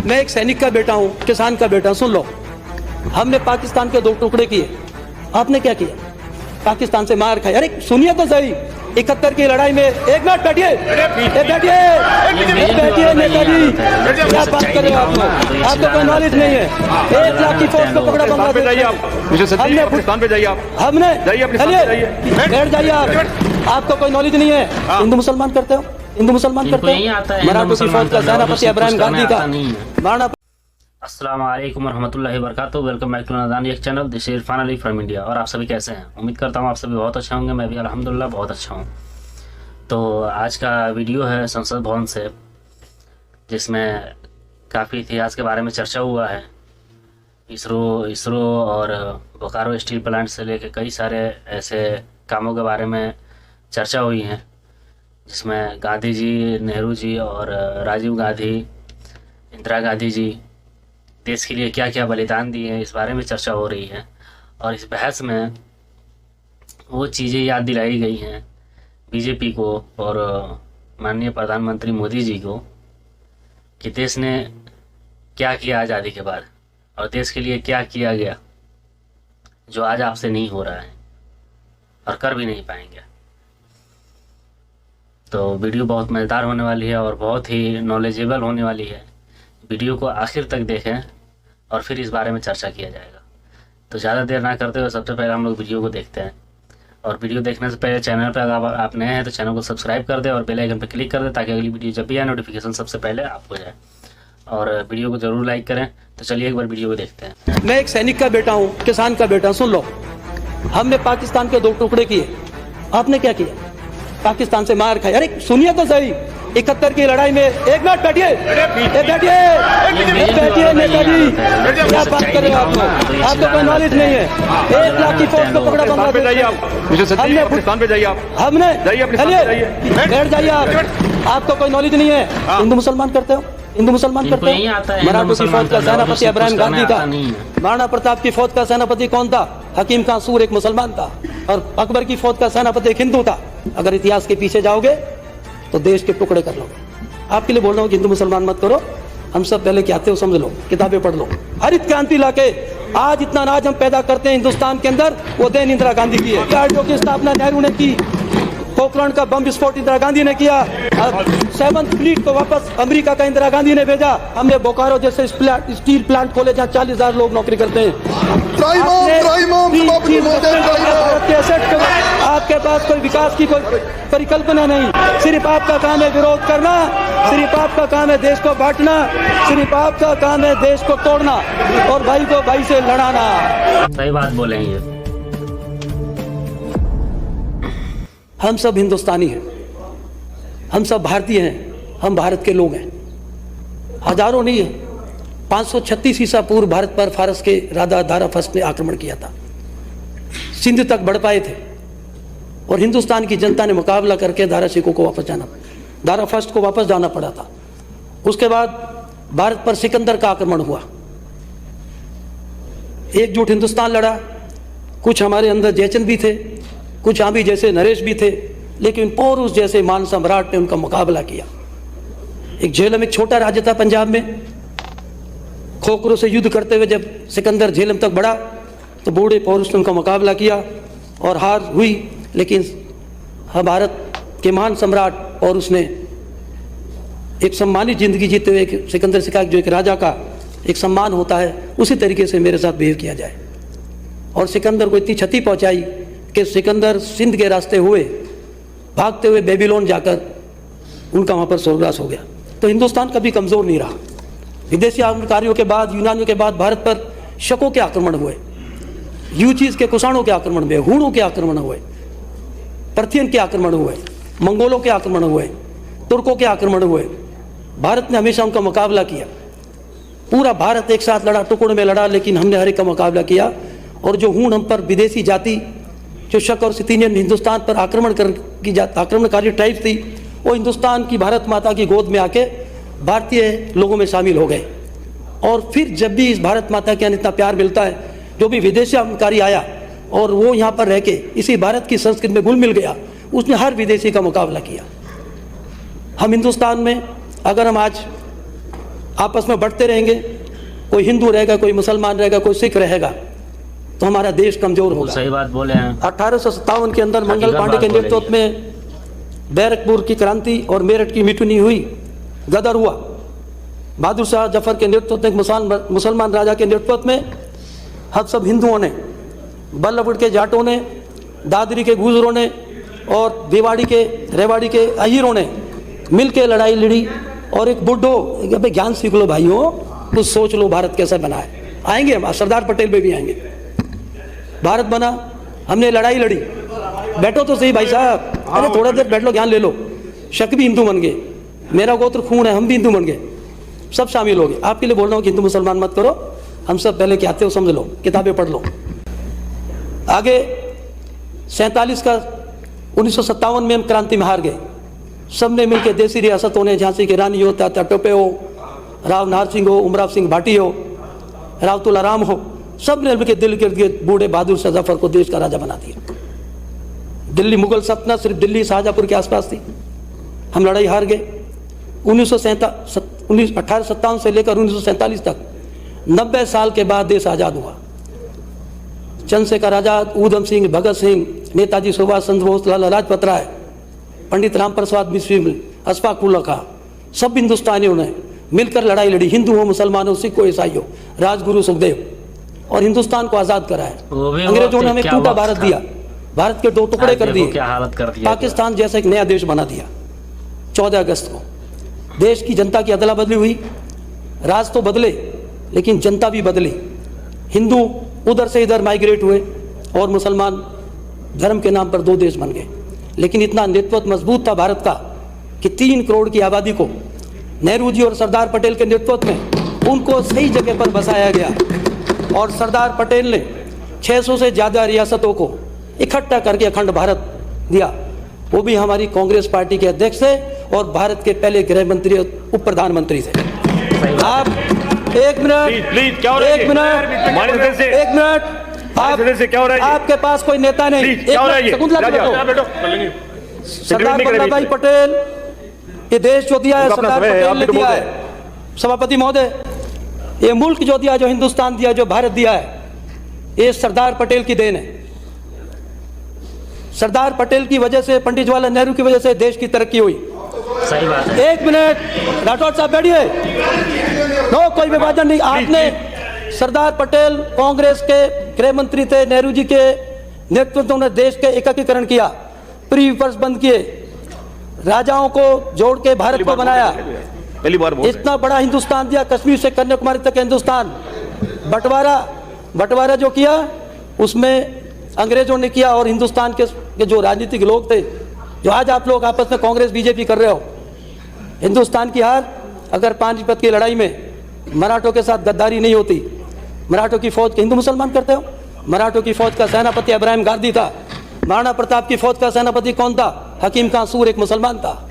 मैं एक सैनिक का बेटा हूँ, किसान का बेटा। सुन लो, हमने पाकिस्तान के 2 टुकड़े किए, आपने क्या किया? पाकिस्तान से मार खाई। अरे सुनिए तो सही, 71 की लड़ाई में, एक मिनट बैठिए, बैठिए नेताजी, क्या बात कर रहे हो आप लोग? आपको कोई नॉलेज नहीं है। 1 लाख की फौज को पकड़ा बांग्लादेश, हमने बैठ जाइए आप, आपको कोई नॉलेज नहीं है। हिंदू मुसलमान करते हो, हिंदू मुसलमान करते हो। मराठों की फौज का सेनापति इब्राहिम गांधी का मारना। अस्सलाम वालेकुम रहमतुल्लाहि वबरकातुहू। वेलकम बैक टू नदानी एक channel. This is Irfan Ali from India. और आप सभी कैसे हैं? उम्मीद करता हूँ आप सभी बहुत अच्छे होंगे। मैं भी अल्हम्दुलिल्लाह बहुत अच्छा हूँ। तो आज का वीडियो है संसद भवन से, जिसमें काफ़ी इतिहास के बारे में चर्चा हुआ है। इसरो और बोकारो स्टील प्लांट से लेकर कई सारे ऐसे कामों के बारे में चर्चा हुई है, जिसमें गांधी जी, नेहरू जी और राजीव गांधी, इंदिरा गांधी जी देश के लिए क्या क्या बलिदान दिए हैं, इस बारे में चर्चा हो रही है। और इस बहस में वो चीज़ें याद दिलाई गई हैं बीजेपी को और माननीय प्रधानमंत्री मोदी जी को कि देश ने क्या किया आज़ादी के बाद और देश के लिए क्या किया गया, जो आज आपसे नहीं हो रहा है और कर भी नहीं पाएंगे। तो वीडियो बहुत मज़ेदार होने वाली है और बहुत ही नॉलेजेबल होने वाली है। वीडियो को आखिर तक देखें और फिर इस बारे में चर्चा किया जाएगा। तो ज़्यादा देर ना करते हुए सबसे पहले हम लोग वीडियो को देखते हैं। और वीडियो देखने से पहले चैनल पर अगर आप नए हैं तो चैनल को सब्सक्राइब कर दें और बेल आइकन पर क्लिक कर दें, ताकि अगली वीडियो जब भी आए नोटिफिकेशन सबसे पहले आपको जाए। और वीडियो को ज़रूर लाइक करें। तो चलिए एक बार वीडियो को देखते हैं। मैं एक सैनिक का बेटा हूँ, किसान का बेटा। सुन लो, हमने पाकिस्तान के 2 टुकड़े किए, आपने क्या किया? पाकिस्तान से मार खाई। अरे सुनिए तो सही, 71 की लड़ाई में, एक मिनट बैठिए, बैठिए नेताजी, क्या बात कर रहे हो आप लोग? आपको कोई नॉलेज नहीं है। 1 लाख की फौज को पकड़ा बांग्लादेश, हमने बैठ जाइए आप, आपको कोई नॉलेज नहीं है। हिंदू मुसलमान करते हो, हिंदू मुसलमान करते हो। मराठों की फौज का सेनापति इब्राहिम गांधी का, महाराणा प्रताप की फौज का सेनापति कौन था? हकीम खान सूर एक मुसलमान था, और अकबर की फौज का सेनापति एक हिंदू था। अगर इतिहास के पीछे जाओगे तो देश के टुकड़े कर लोगे। आपके लिए बोल रहा हूँ कि हिंदू मुसलमान मत करो। हम सब पहले क्या आते हो समझ लो, किताबें पढ़ लो। हरित क्रांति लाके आज इतना अनाज हम पैदा करते हैं हिंदुस्तान के अंदर, वो देन इंदिरा गांधी की है। कार्डो की स्थापना नेहरू ने की, पोखरण का बम विस्फोट इंदिरा गांधी ने किया, 7th फ्लीट को वापस अमेरिका का इंदिरा गांधी ने भेजा। हमने बोकारो जैसे स्टील प्लांट खोले जहाँ 40,000 लोग नौकरी करते हैं। आपके पास कोई विकास की कोई परिकल्पना नहीं। सिर्फ आपका काम है विरोध करना, सिर्फ आपका काम है देश को बांटना, सिर्फ आपका काम है देश को तोड़ना और भाई को भाई से लड़ाना। सही बात बोलेंगे। हम सब हिंदुस्तानी हैं, हम सब भारतीय हैं, हम भारत के लोग हैं। हजारों नहीं है, 536 ईसा पूर्व भारत पर फारस के राजा दारा फर्स्ट ने आक्रमण किया था। सिंध तक बढ़ पाए थे और हिंदुस्तान की जनता ने मुकाबला करके दारा शिकोह को वापस दारा फर्स्ट को वापस जाना पड़ा था। उसके बाद भारत पर सिकंदर का आक्रमण हुआ। एकजुट हिंदुस्तान लड़ा। कुछ हमारे अंदर जयचंद भी थे, कुछ आंबी जैसे नरेश भी थे, लेकिन पोरुष जैसे मान सम्राट ने उनका मुकाबला किया। एक झेलम एक छोटा राज्य था पंजाब में। खोखरों से युद्ध करते हुए जब सिकंदर झेलम तक बढ़ा तो बूढ़े पोरुष ने उनका मुकाबला किया और हार हुई। लेकिन भारत के महान सम्राट पोरुष ने एक सम्मानित जिंदगी जीते हुए सिकंदर से कहा जो एक राजा का एक सम्मान होता है, उसी तरीके से मेरे साथ बिहेव किया जाए। और सिकंदर को इतनी क्षति पहुंचाई कि सिकंदर सिंध के रास्ते हुए भागते हुए बेबीलोन जाकर उनका वहाँ पर स्वर्गवास हो गया। तो हिंदुस्तान कभी कमज़ोर नहीं रहा। विदेशी आक्रमणकारियों के बाद, यूनानियों के बाद भारत पर शकों के आक्रमण हुए, यूचीज के कुषाणों के आक्रमण हुए, हूणों के आक्रमण हुए, पर्थियन के आक्रमण हुए, मंगोलों के आक्रमण हुए, तुर्कों के आक्रमण हुए। भारत ने हमेशा उनका मुकाबला किया। पूरा भारत एक साथ लड़ा, टुकड़ों में लड़ा, लेकिन हमने हर एक का मुकाबला किया। और जो हूण हम पर विदेशी जाति, जो शक और सितीनियन हिंदुस्तान पर आक्रमणकारी ट्राइब्स थी, वो हिंदुस्तान की भारत माता की गोद में आके भारतीय लोगों में शामिल हो गए। और फिर जब भी इस भारत माता के यहाँ इतना प्यार मिलता है, जो भी विदेशी आक्रमणकारी आया और वो यहाँ पर रह के इसी भारत की संस्कृति में घुल मिल गया, उसने हर विदेशी का मुकाबला किया। हम हिंदुस्तान में अगर हम आज आपस में बढ़ते रहेंगे, कोई हिंदू रहेगा, कोई मुसलमान रहेगा, कोई सिख रहेगा, तो हमारा देश कमजोर होगा। सही बात बोले हैं। 1857 के अंदर मंगल हकीकत पांडे के बात बोले नेतृत्व में बैरकपुर की क्रांति और मेरठ की मिटनी हुई, गदर हुआ। बहादुर शाह जफर के नेतृत्व में, मुसलमान राजा के नेतृत्व में हम सब हिंदुओं ने, बल्लभगढ़ के जाटों ने, दादरी के गुजरों ने और रेवाड़ी के अहीरों ने मिल के लड़ाई लड़ी। और एक बुड्ढो ज्ञान सीख लो भाइयों, कुछ सोच लो भारत कैसे बना है। आएंगे हम, सरदार पटेल पे भी आएंगे। भारत बना, हमने लड़ाई लड़ी। बैठो तो सही भाई साहब, अरे थोड़ा देर बैठ लो, ज्ञान ले लो। शक भी हिंदू बन गए, मेरा गोत्र खून है, हम भी हिंदू बन गए, सब शामिल हो गए। आपके लिए बोल रहा हूँ कि हिंदू मुसलमान मत करो, हम सब पहले क्या आते हो समझ लो, किताबें पढ़ लो। आगे 1957 में हम क्रांति में हार गए। सबने मिलकर देसी रियासतों ने, झांसी की रानी हो, तात्या टोपे हो, राव नाहर सिंह हो, उमराव सिंह भाटी हो, राव तुलाराम हो, सब ने मिलकर दिल्ली के बूढ़े बहादुर शाह जफर को देश का राजा बना दिया। दिल्ली मुगल सल्तनत सिर्फ दिल्ली शाहजहाँपुर के आसपास थी। हम लड़ाई हार गए। 1857 से लेकर 1947 तक 90 साल के बाद देश आज़ाद हुआ। चंद्रशेखर आजाद, ऊधम सिंह, भगत सिंह, नेताजी सुभाष चंद्र बोस, लाला लाजपत राय, पंडित राम प्रसाद बिस्मिल, अशफाक उल्ला खां, सब हिंदुस्तानियों ने मिलकर लड़ाई लड़ी। हिंदू हो, मुसलमान हो, सिख हो, ईसाई हो, राजगुरु सुखदेव, और हिंदुस्तान को आज़ाद कराया। अंग्रेजों ने हमें टूटा भारत दिया, भारत के 2 टुकड़े कर दिए, क्या हालत कर दिया, पाकिस्तान जैसा एक नया देश बना दिया। 14 अगस्त को देश की जनता की अदला बदली हुई। राज तो बदले लेकिन जनता भी बदली। हिंदू उधर से इधर माइग्रेट हुए और मुसलमान धर्म के नाम पर 2 देश बन गए। लेकिन इतना नेतृत्व मजबूत था भारत का कि 3 करोड़ की आबादी को नेहरू जी और सरदार पटेल के नेतृत्व में उनको सही जगह पर बसाया गया। और सरदार पटेल ने 600 से ज़्यादा रियासतों को इकट्ठा करके अखंड भारत दिया। वो भी हमारी कांग्रेस पार्टी के अध्यक्ष थे और भारत के पहले गृह मंत्री, उप प्रधानमंत्री थे। आप एक मिनट, आपके पास कोई नेता नहीं। सरदार वल्लभ भाई पटेल, ये देश जो दिया है सरदार पटेल ने दिया है। सभापति महोदय, ये मुल्क जो दिया, जो हिंदुस्तान दिया, जो भारत दिया है, ये सरदार पटेल की देन है। सरदार पटेल की वजह से, पंडित जवाहरलाल नेहरू की वजह से देश की तरक्की हुई। सही बात है। एक मिनट, राठौड़ साहब बैठिए। नो, कोई विभाजन नहीं। आपने, सरदार पटेल कांग्रेस के गृह मंत्री थे, नेहरू जी के नेतृत्व में देश के एकीकरण किया, प्री-विपर्स बंद किए, राजाओं को जोड़ के भारत को बनाया। पहली बार इतना बड़ा हिंदुस्तान दिया, कश्मीर से कन्याकुमारी तक हिंदुस्तान। बंटवारा जो किया उसमें अंग्रेजों ने किया। और हिंदुस्तान के जो राजनीतिक लोग थे, जो आज आप लोग आपस में कांग्रेस बीजेपी कर रहे हो, हिंदुस्तान की हार अगर पानीपत की लड़ाई में मराठों के साथ गद्दारी नहीं होती, मराठों की फौज के हिंदू मुसलमान करते हो, मराठों की फौज का सेनापति इब्राहिम गांधी था, महाराणा प्रताप की फौज का सेनापति कौन था? हकीम खां सूर, एक मुसलमान था,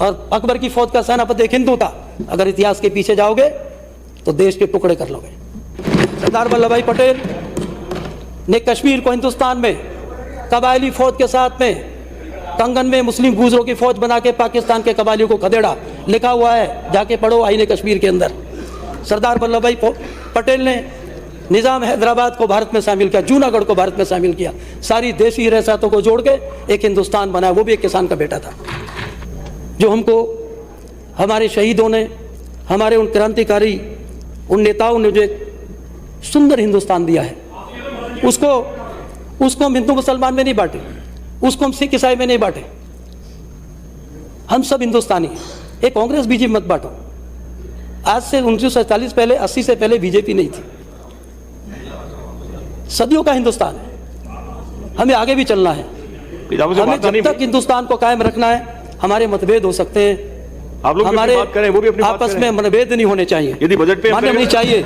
और अकबर की फौज का सेनापति एक हिंदू था। अगर इतिहास के पीछे जाओगे तो देश के टुकड़े कर लोगे। सरदार वल्लभ भाई पटेल ने कश्मीर को हिंदुस्तान में कबायली फौज के साथ में कंगन में मुस्लिम गुजरों की फौज बना के पाकिस्तान के कबायलियों को खदेड़ा। लिखा हुआ है, जाके पढ़ो आईने कश्मीर के अंदर। सरदार वल्लभ भाई पटेल ने निज़ाम हैदराबाद को भारत में शामिल किया, जूनागढ़ को भारत में शामिल किया, सारी देसी रियासतों को जोड़ के एक हिंदुस्तान बनाया। वो भी एक किसान का बेटा था। जो हमको हमारे शहीदों ने, हमारे उन क्रांतिकारी, उन नेताओं ने जो एक सुंदर हिंदुस्तान दिया है, उसको हम हिंदू मुसलमान में नहीं बांटे, उसको हम सिख ईसाई में नहीं बांटे। हम सब हिंदुस्तानी हैं। ये कांग्रेस बीजेपी मत बांटो। आज से 1947 पहले, 80 से पहले बीजेपी नहीं थी। सदियों का हिंदुस्तान है, हमें आगे भी चलना है। हमें जब तक हिंदुस्तान को कायम रखना है, हमारे मतभेद हो सकते हैं, आप लोग हमारे बात करें, वो भी अपनी बात आपस करें। में मतभेद नहीं होने चाहिए। यदि बजट पे मान्य नहीं चाहिए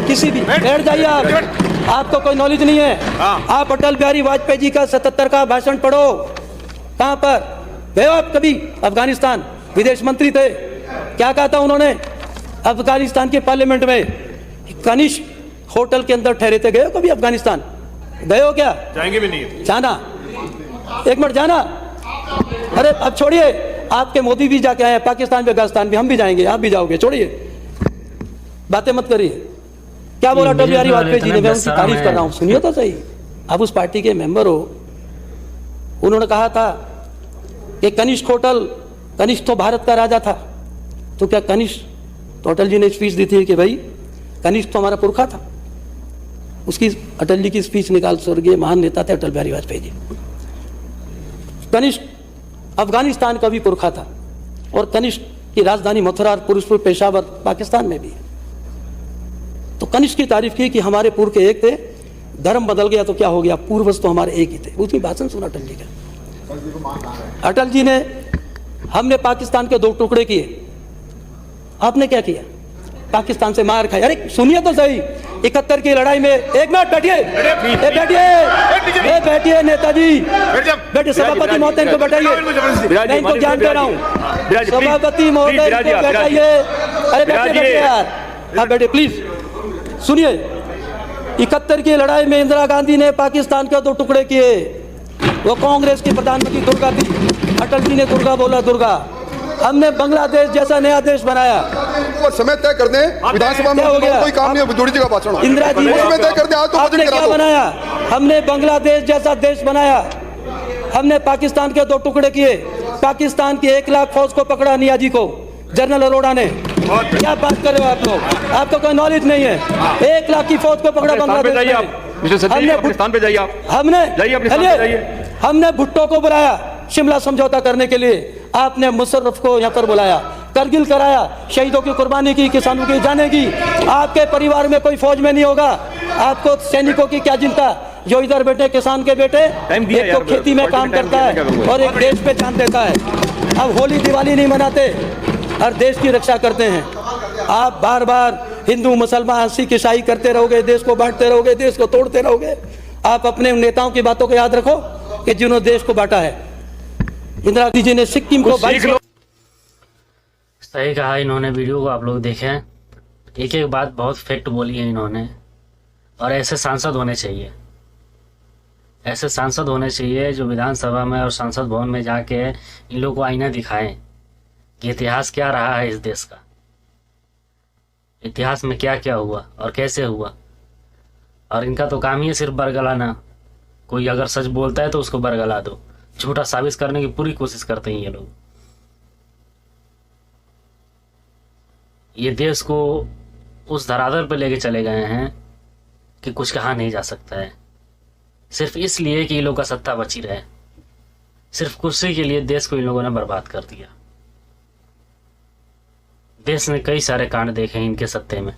किसी भी। बैठ जाइए आप, आपको कोई नॉलेज नहीं है। आप अटल बिहारी वाजपेयी जी का 77 का भाषण पढ़ो। कहां पर गए आप कभी? अफगानिस्तान, विदेश मंत्री थे। क्या कहा था उन्होंने अफगानिस्तान के पार्लियामेंट में? कनिष्क होटल के अंदर ठहरे थे। गए हो कभी अफगानिस्तान? गए हो क्या? जाएंगे भी नहीं। जाना, एक मिनट जाना। अरे अब छोड़िए, आपके मोदी भी जाके आए, पाकिस्तान भी, अफगानिस्तान भी, हम भी जाएंगे, आप भी जाओगे, छोड़िए। बातें मत करिए। क्या बोला अटल बिहारी वाजपेयी जी ने, मैं उनकी तारीफ कर रहा हूँ, सुनिए तो सही। आप उस पार्टी के मेंबर हो, उन्होंने कहा था कि कनिष्क होटल, कनिष्क तो भारत का राजा था, तो क्या कनिष्क, तो अटल जी ने स्पीच दी थी कि भाई कनिष्क तो हमारा पुरखा था। उसकी अटल जी की स्पीच निकाल, स्वर्गीय महान नेता थे अटल बिहारी वाजपेयी जी। कनिष्क अफगानिस्तान का भी पुरखा था, और कनिष्क की राजधानी मथुरा और पुरुषपुर पेशावर पाकिस्तान में भी है। तो कनिष्क की तारीफ की कि हमारे पूर्व के एक थे, धर्म बदल गया तो क्या हो गया, पूर्वज तो हमारे एक ही थे। उसकी भाषण सुना अटल जी का। अटल जी ने, हमने पाकिस्तान के 2 टुकड़े किए, आपने क्या किया, पाकिस्तान से मार खाई। अरे सुनिए तो सही, 71 की लड़ाई में, एक मिनट बैठिए, बैठिए नेताजी, बैठे, सभापति महोदय को बैठाइए, मैं इनको ज्ञान दे रहा हूँ, सभापति महोदय को बैठाइए। अरे बैठिए यार, हाँ बैठे प्लीज, सुनिए। 71 की लड़ाई में इंदिरा गांधी ने पाकिस्तान के 2 टुकड़े किए, वो कांग्रेस की प्रधानमंत्री दुर्गा थी, अटल जी ने दुर्गा बोला, दुर्गा। हमने बांग्लादेश जैसा नया देश बनाया, और समय तय कर दें, विधानसभा में कोई काम नहीं है, जोड़ी जगह भाषण इंदिरा जी ने समय तय कर दें, आज तो आपने क्या बनाया, हमने बांग्लादेश जैसा देश बनाया, हमने पाकिस्तान के 2 टुकड़े किए, पाकिस्तान की 1 लाख फौज को पकड़ा, नियाजी को, जनरल अरोड़ा ने। क्या बात कर रहे हो आप लोग, आपको कोई नॉलेज नहीं है। 1 लाख की फौज को पकड़ा बांग्लादेश में। हमने भुट्टो को बुलाया शिमला समझौता करने के लिए, आपने मुशर्रफ को यहाँ पर बुलाया, करगिल कराया, शहीदों की कुर्बानी की, किसानों की जाने की। आपके परिवार में कोई फौज में नहीं होगा, आपको सैनिकों की क्या चिंता, जो इधर बैठे किसान के बेटे, एक तो खेती में काम करता है और एक देश पे जान देता है। अब होली दिवाली नहीं मनाते, हर देश की रक्षा करते हैं। आप बार बार हिंदू मुसलमान सिख ईसाई करते रहोगे, देश को बांटते रहोगे, देश को तोड़ते रहोगे। आप अपने नेताओं की बातों को याद रखो कि जिन्होंने देश को बांटा है। इंदिरा गांधी जी ने सिक्किम को सही कहा इन्होंने, वीडियो को आप लोग देखें, एक एक बात बहुत फैक्ट बोली है इन्होंने। और ऐसे सांसद होने चाहिए, ऐसे सांसद होने चाहिए जो विधानसभा में और संसद भवन में जाके इन लोगों को आईना दिखाएं कि इतिहास क्या रहा है इस देश का, इतिहास में क्या क्या हुआ और कैसे हुआ। और इनका तो काम ही है सिर्फ बरगलाना, कोई अगर सच बोलता है तो उसको बरगला दो, झूठा साबित करने की पूरी कोशिश करते हैं ये लोग। ये देश को उस धरातल पर लेके चले गए हैं कि कुछ कहा नहीं जा सकता है, सिर्फ इसलिए कि इन लोगों का सत्ता बची रहे। सिर्फ कुर्सी के लिए देश को इन लोगों ने बर्बाद कर दिया। देश ने कई सारे कांड देखे हैं इनके सत्ते में,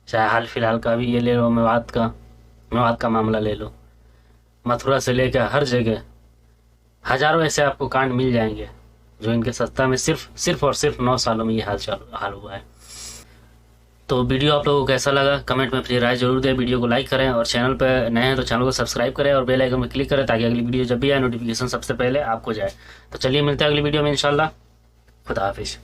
चाहे हाल फिलहाल का भी ये ले लो, मेवात का मामला ले लो, मथुरा से लेकर हर जगह हजारों ऐसे आपको कांड मिल जाएंगे जो इनके सत्ता में सिर्फ और सिर्फ 9 सालों में ये हाल हुआ है। तो वीडियो आप लोगों को कैसा लगा कमेंट में अपनी राय जरूर दें, वीडियो को लाइक करें और चैनल पर नए हैं तो चैनल को सब्सक्राइब करें और बेल आइकन पर क्लिक करें ताकि अगली वीडियो जब भी आए नोटिफिकेशन सबसे पहले आपको जाए। तो चलिए मिलते हैं अगली वीडियो में इंशाल्लाह। खुदा हाफिज़।